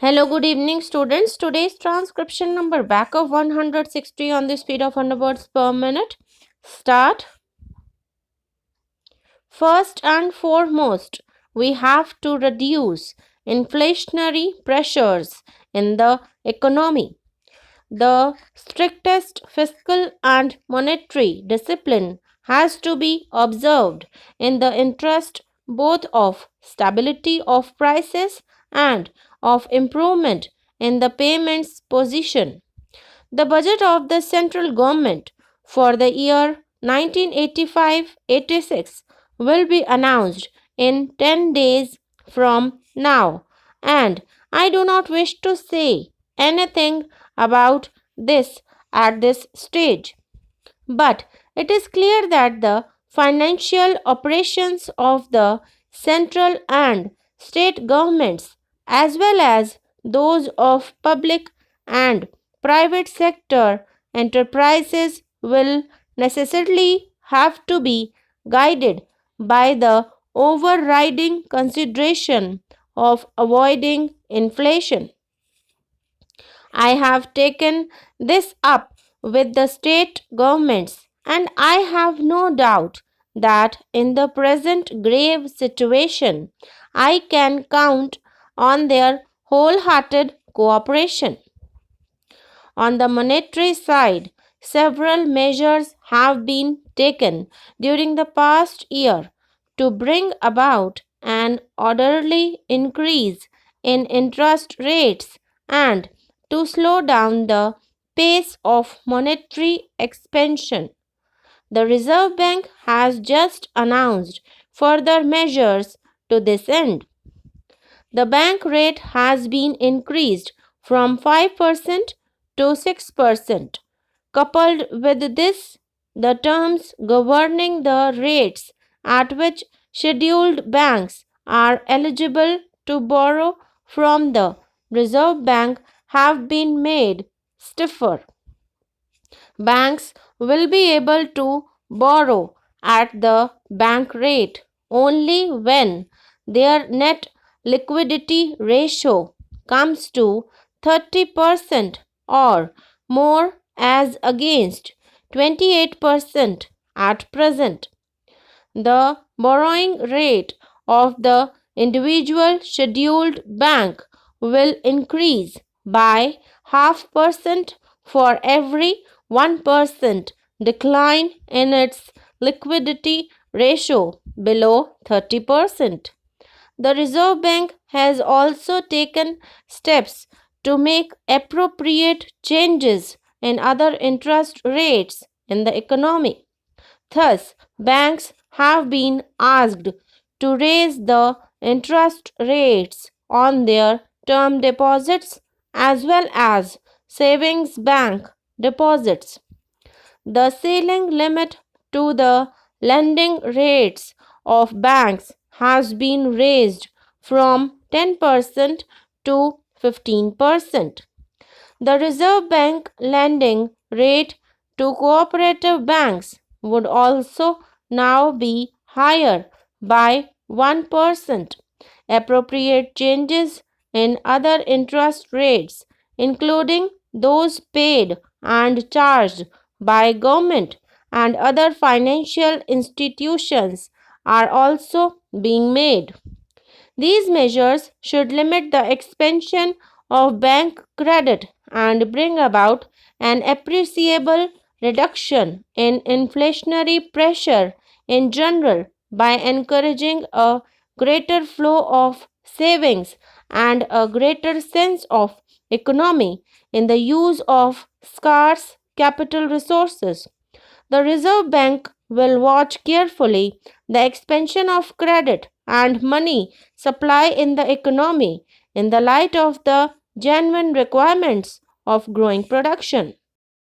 Hello, good evening, students. Today's transcription number back of 160 on the speed of 100 words per minute. Start. First and foremost, we have to reduce inflationary pressures in the economy. The strictest fiscal and monetary discipline has to be observed in the interest both of stability of prices and of improvement in the payments position. The budget of the central government for the year 1985-86 will be announced in 10 days from now, and I do not wish to say anything about this at this stage. But it is clear that the financial operations of the central and state governments, as well as those of public and private sector enterprises, will necessarily have to be guided by the overriding consideration of avoiding inflation. I have taken this up with the state governments, and I have no doubt that in the present grave situation, I can count on their wholehearted cooperation. On the monetary side, several measures have been taken during the past year to bring about an orderly increase in interest rates and to slow down the pace of monetary expansion. The Reserve Bank has just announced further measures to this end. The bank rate has been increased from 5% to 6%. Coupled with this, the terms governing the rates at which scheduled banks are eligible to borrow from the Reserve Bank have been made stiffer. Banks will be able to borrow at the bank rate only when their net liquidity ratio comes to 30% or more, as against 28% at present. The borrowing rate of the individual scheduled bank will increase by 0.5% for every 1% decline in its liquidity ratio below 30%. The Reserve Bank has also taken steps to make appropriate changes in other interest rates in the economy. Thus, banks have been asked to raise the interest rates on their term deposits as well as savings bank deposits. The ceiling limit to the lending rates of banks has been raised from 10% to 15%. The Reserve Bank lending rate to cooperative banks would also now be higher by 1%. Appropriate changes in other interest rates, including those paid and charged by government and other financial institutions, are also being made. These measures should limit the expansion of bank credit and bring about an appreciable reduction in inflationary pressure in general by encouraging a greater flow of savings and a greater sense of economy in the use of scarce capital resources. The Reserve Bank will watch carefully the expansion of credit and money supply in the economy in the light of the genuine requirements of growing production.